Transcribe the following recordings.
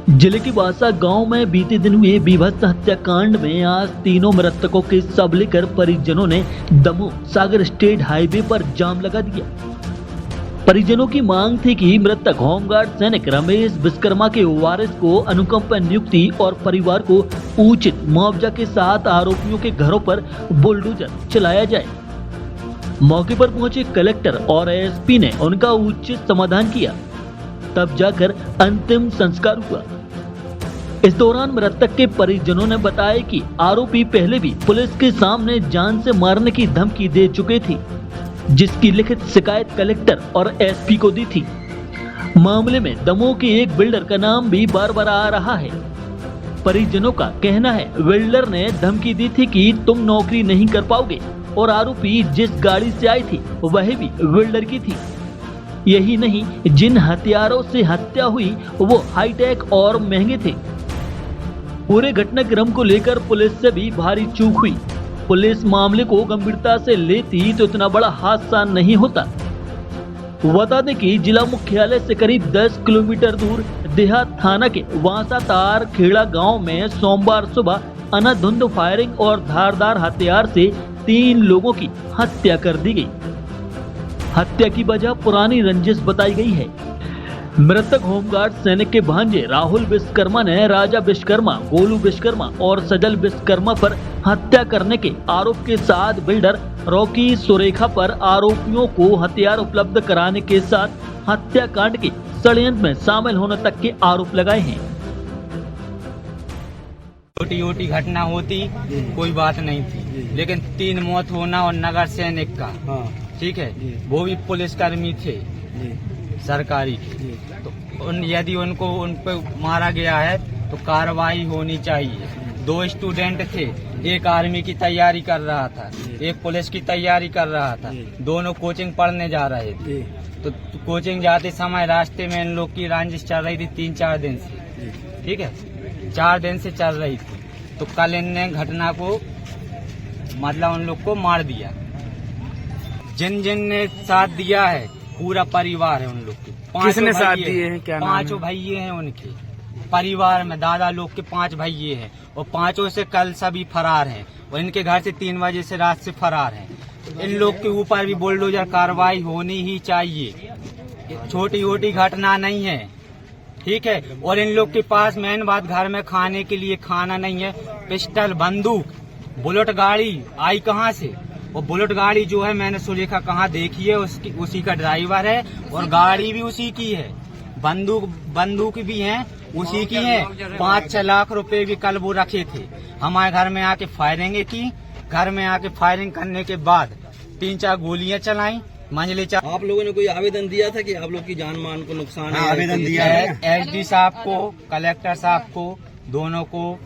जिले के बासा गांव में बीते दिन हुए बीभत्स हत्याकांड में आज तीनों मृतकों के शव लेकर परिजनों ने दमोह सागर स्टेट हाईवे पर जाम लगा दिया। परिजनों की मांग थी कि मृतक होमगार्ड सैनिक रमेश विश्वकर्मा के वारिस को अनुकंपा नियुक्ति और परिवार को उचित मुआवजा के साथ आरोपियों के घरों पर बुलडोजर चलाया जाए। मौके पर पहुंचे कलेक्टर और एसपी ने उनका उचित समाधान किया, तब जाकर अंतिम संस्कार हुआ। इस दौरान मृतक के परिजनों ने बताया कि आरोपी पहले भी पुलिस के सामने जान से मारने की धमकी दे चुके थे, जिसकी लिखित शिकायत कलेक्टर और एसपी को दी थी। मामले में दमोह के एक बिल्डर का नाम भी बार बार आ रहा है। परिजनों का कहना है बिल्डर ने धमकी दी थी कि तुम नौकरी नहीं कर पाओगे, और आरोपी जिस गाड़ी से आई थी वह भी बिल्डर की थी। यही नहीं, जिन हथियारों से हत्या हुई वो हाईटेक और महंगे थे। पूरे घटनाक्रम को लेकर पुलिस से भी भारी चूक हुई। पुलिस मामले को गंभीरता से लेती तो इतना बड़ा हादसा नहीं होता। बता दें कि जिला मुख्यालय से करीब 10 किलोमीटर दूर देहात थाना के वांसा तार खेड़ा गांव में सोमवार सुबह अनाधुंध फायरिंग और धारदार हथियार से 3 लोगों की हत्या कर दी गई। हत्या की वजह पुरानी रंजिश बताई गई है। मृतक होमगार्ड सैनिक के भांजे राहुल विश्वकर्मा ने राजा विश्वकर्मा, गोलू विश्वकर्मा और सजल विश्वकर्मा पर हत्या करने के आरोप के साथ बिल्डर रॉकी सुरेखा पर आरोपियों को हथियार उपलब्ध कराने के साथ हत्याकांड के षड्यंत्र में शामिल होने तक के आरोप लगाए हैं। छोटी छोटी घटना होती कोई बात नहीं थी, लेकिन 3 मौत होना और नगर सैनिक का, ठीक है, वो भी पुलिसकर्मी थे सरकारी, तो यदि उन पे मारा गया है तो कार्रवाई होनी चाहिए। 2 स्टूडेंट थे, एक आर्मी की तैयारी कर रहा था, एक पुलिस की तैयारी कर रहा था, दोनों कोचिंग पढ़ने जा रहे थे। तो कोचिंग जाते समय रास्ते में इन लोग की रंजिश चल रही थी 3-4 दिन से, ठीक है, 4 दिन से चल रही थी। तो कल इनने घटना को मतलब उन लोग को मार दिया। जिन ने साथ दिया है पूरा परिवार है उन लोग के। किसने साथ दिए हैं, क्या नाम है? 5 भैये हैं उनके परिवार में, दादा लोग के 5 भैये हैं और 5 से कल सभी फरार हैं और इनके घर से 3 बजे से रात से फरार हैं। इन लोग के ऊपर भी बुलडोजर कार्रवाई होनी ही चाहिए। छोटी छोटी घटना नहीं है, ठीक है। और इन लोग के पास मेन बात, घर में खाने के लिए खाना नहीं है। पिस्टल, बंदूक, बुलेट गाड़ी आई कहाँ से? और बुलेट गाड़ी जो है मैंने सुलेखा कहाँ देखी है, उसी का ड्राइवर है और गाड़ी भी उसी की है। बंदूक भी है उसी की है। 5-6 लाख रुपए भी कल वो रखे थे। हमारे घर में आके फायरिंग की, घर में आके फायरिंग करने के बाद 3-4 गोलियां चलाई। मंजले आप लोगों ने कोई आवेदन दिया था कि आप लोग की जान मान को नुकसान है? आवेदन दिया है एसडी साहब को, कलेक्टर साहब को, दोनों को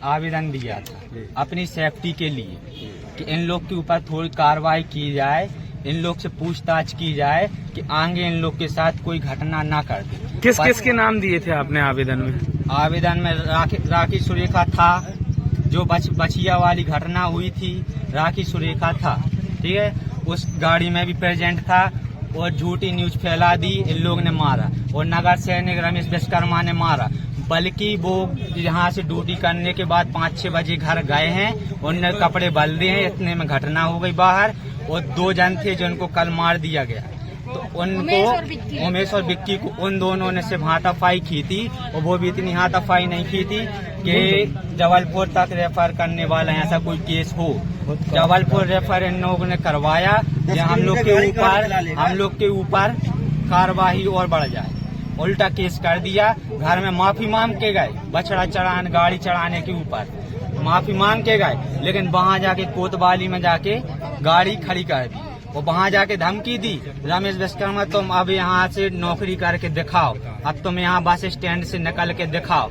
आवेदन दिया था अपनी सेफ्टी के लिए कि इन लोग के ऊपर थोड़ी कार्रवाई की जाए, इन लोग से पूछताछ की जाए कि आगे इन लोग के साथ कोई घटना ना कर दे। किस के नाम दिए थे आपने आवेदन में? आवेदन में राखी सुरेखा था, जो बछिया वाली घटना हुई थी राखी सुरेखा था, ठीक है, उस गाड़ी में भी प्रेजेंट था और झूठी न्यूज फैला दी, इन लोग ने मारा। और नगर सैनिक रमेश विश्वकर्मा ने मारा, बल्कि वो यहाँ से ड्यूटी करने के बाद 5-6 बजे घर गए हैं, उनने कपड़े बदल दिए हैं, इतने में घटना हो गई बाहर। और 2 जन थे जिनको कल मार दिया गया। तो उनको उमेश और विक्की को उन दोनों ने सिर्फ हाथापाई की थी, और वो भी इतनी हाथापाई नहीं की थी कि जबलपुर तक रेफर करने वाला ऐसा कोई केस हो। जबलपुर रेफर इन लोगों ने करवाया, हम लोग के ऊपर कार्रवाई और बढ़ जाए, उल्टा केस कर दिया। घर में माफी मांग के गए, बछड़ा चढ़ाने, गाड़ी चढ़ाने के ऊपर माफी मांग के गए, लेकिन वहाँ जाके कोतवाली में जाके गाड़ी खड़ी कर दी और वहाँ जाके धमकी दी, रमेश विश्वकर्मा तुम अब यहाँ से नौकरी करके दिखाओ, अब तुम यहाँ बस स्टैंड से निकल के दिखाओ।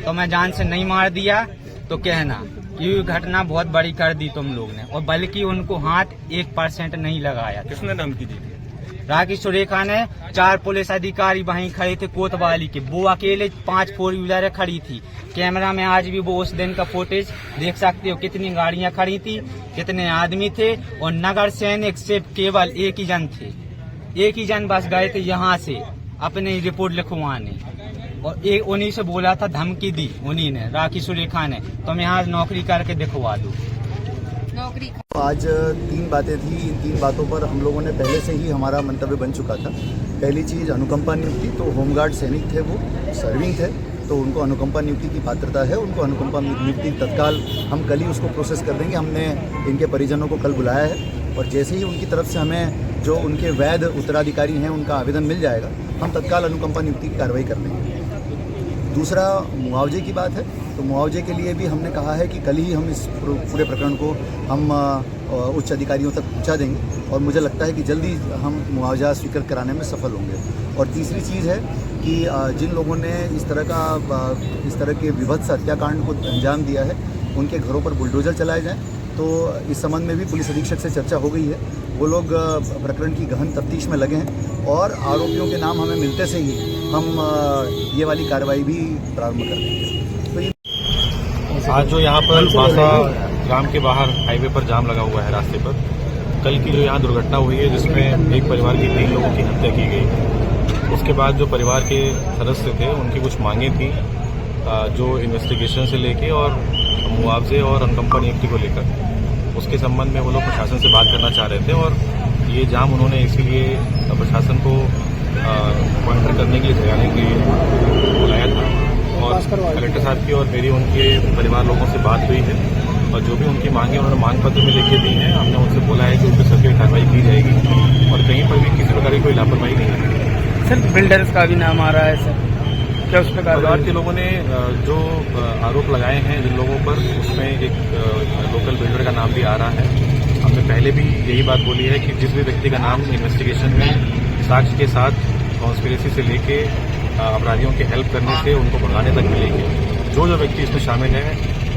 तो मैं जान से नहीं मार दिया तो कहना ये घटना बहुत बड़ी कर दी तुम लोग ने, और बल्कि उनको हाथ 1% नहीं लगाया। किसने धमकी दी? राखी सुरेखा ने। 4 पुलिस अधिकारी वहीं खड़े थे कोतवाली के, वो अकेले 5 4 व्हीलर खड़ी थी। कैमरा में आज भी वो उस दिन का फुटेज देख सकते हो, कितनी गाड़ियां खड़ी थी, कितने आदमी थे। और नगर सैनिक सिर्फ केवल एक ही जन थे, एक ही जन बस गए थे यहाँ से अपनी रिपोर्ट लिखवाने। और एक उन्हीं से बोला था, धमकी दी उन्हीं ने, राखी सुरेखा ने, तो मैं यहाँ नौकरी करके दिखवा दूँ। आज 3 बातें थी। इन 3 बातों पर हम लोगों ने पहले से ही हमारा मंतव्य बन चुका था। पहली चीज़ अनुकंपा नियुक्ति, तो होमगार्ड सैनिक थे, वो सर्विंग थे, तो उनको अनुकंपा नियुक्ति की पात्रता है। उनको अनुकंपा नियुक्ति तत्काल हम कल ही उसको प्रोसेस कर देंगे। हमने इनके परिजनों को कल बुलाया है और जैसे ही उनकी तरफ से हमें जो उनके वैध उत्तराधिकारी हैं उनका आवेदन मिल जाएगा, हम तत्काल अनुकंपा नियुक्ति की कार्रवाई कर लेंगे। दूसरा मुआवजे की बात है, तो मुआवजे के लिए भी हमने कहा है कि कल ही हम इस पूरे प्रकरण को हम उच्च अधिकारियों तक पहुंचा देंगे और मुझे लगता है कि जल्दी हम मुआवजा स्वीकृत कराने में सफल होंगे। और तीसरी चीज़ है कि जिन लोगों ने इस तरह के विभत्स हत्याकांड को अंजाम दिया है, उनके घरों पर बुलडोजर चलाए जाएं। तो इस संबंध में भी पुलिस अधीक्षक से चर्चा हो गई है। वो लोग प्रकरण की गहन तफ्तीश में लगे हैं और आरोपियों के नाम हमें मिलते से ही हम ये वाली कार्रवाई भी प्रारंभ कर देंगे। तो ये आज जो यहाँ पर बासा ग्राम के बाहर हाईवे पर जाम लगा हुआ है रास्ते पर, कल की जो यहाँ दुर्घटना हुई है जिसमें एक परिवार की 3 लोगों की हत्या की गई, उसके बाद जो परिवार के सदस्य थे उनकी कुछ मांगें थी जो इन्वेस्टिगेशन से लेके और मुआवजे और अनुकंपा नियुक्ति को लेकर, उसके संबंध में वो लोग प्रशासन से बात करना चाह रहे थे और ये जाम उन्होंने इसीलिए प्रशासन को पॉइंटर करने के लिए जगाने के लिए बुलाया था। और कलेक्टर साहब की और मेरी उनके परिवार लोगों से बात हुई है और जो भी उनकी मांगे उन्होंने मांग पत्र में लिख के दी हैं। हमने उनसे बोला है कि उन पर सख्त कार्रवाई की जाएगी और कहीं पर भी किसी प्रकार की कोई लापरवाही नहीं है। सर बिल्डर्स का भी नाम आ रहा है सर, क्या उस पर परिवार के लोगों ने जो आरोप लगाए हैं जिन लोगों पर, उसमें एक लोकल बिल्डर का नाम भी आ रहा है। हमने पहले भी यही बात बोली है कि जिस भी व्यक्ति का नाम इन्वेस्टिगेशन में साक्ष्य के साथ कॉन्स्पिरेसी से लेके अपराधियों की हेल्प करने से उनको भगाने तक मिलेगी, जो व्यक्ति इसमें शामिल है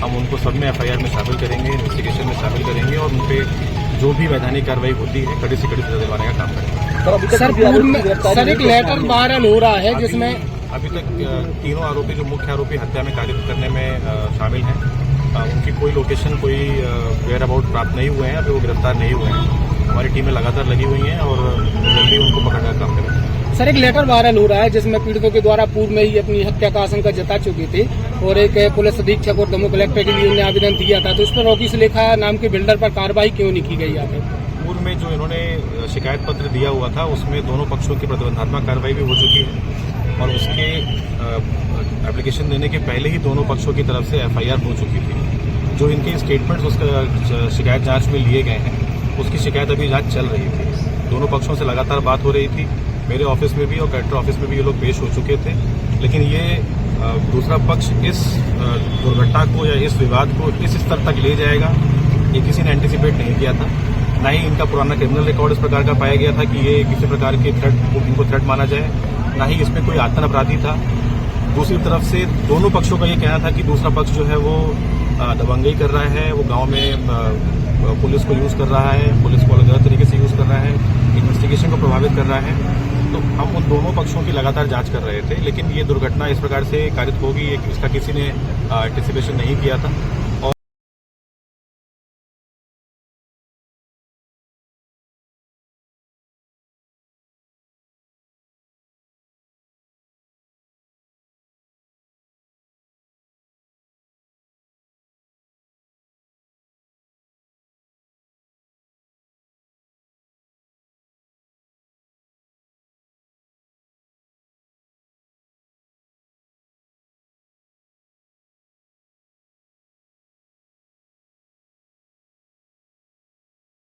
हम उनको सब में एफआईआर में शामिल करेंगे, इन्वेस्टिगेशन में शामिल करेंगे और उन पर जो भी वैधानिक कार्रवाई होती है कड़ी से कड़ी सजा दिलवाने का काम करेंगे। सर एक लेटर वायरल हो रहा है जिसमें अभी तक 3 आरोपी जो मुख्य आरोपी हत्या में कार्य करने में शामिल हैं, उनकी कोई लोकेशन, कोई वेयर अबाउट प्राप्त नहीं हुए हैं, अभी वो गिरफ्तार नहीं हुए हैं। हमारी टीमें लगातार लगी हुई हैं और जल्दी उनको पकड़ने का काम करेंगे। सर एक लेटर वायरल हो रहा है जिसमें पीड़ितों के द्वारा पूर्व में ही अपनी हत्या का आशंका जता चुके थे और एक पुलिस अधीक्षक और दमोह कलेक्टर के लिए उन्हें आवेदन दिया था, तो उस पर राखी सुरेखा नाम के बिल्डर पर कार्रवाई क्यों नहीं की गई आखिर? पूर्व में जो इन्होंने शिकायत पत्र दिया हुआ था उसमें दोनों पक्षों की प्रतिबंधात्मक कार्रवाई भी हो चुकी है और उसके एप्लीकेशन देने के पहले ही दोनों पक्षों की तरफ से एफआईआर हो चुकी थी। जो इनके स्टेटमेंट्स उसका शिकायत जांच में लिए गए हैं, उसकी शिकायत अभी जांच चल रही थी। दोनों पक्षों से लगातार बात हो रही थी, मेरे ऑफिस में भी और कलेक्टर ऑफिस में भी ये लोग पेश हो चुके थे, लेकिन ये दूसरा पक्ष इस दुर्घटना को या इस विवाद को इस स्तर तक ले जाएगा ये किसी ने एंटिसिपेट नहीं किया था। ना ही इनका पुराना क्रिमिनल रिकॉर्ड इस प्रकार का पाया गया था कि ये किसी प्रकार के इनको थ्रेट माना जाए, ना ही इसमें कोई आतंक अपराधी था। दूसरी तरफ से दोनों पक्षों का ये कहना था कि दूसरा पक्ष जो है वो दबंगई कर रहा है, वो गांव में पुलिस को यूज कर रहा है, पुलिस को गलत तरीके से यूज कर रहा है, इन्वेस्टिगेशन को प्रभावित कर रहा है। तो हम उन दोनों पक्षों की लगातार जांच कर रहे थे, लेकिन ये दुर्घटना इस प्रकार से कारित होगी इसका किसी ने एंटिसिपेशन नहीं किया था।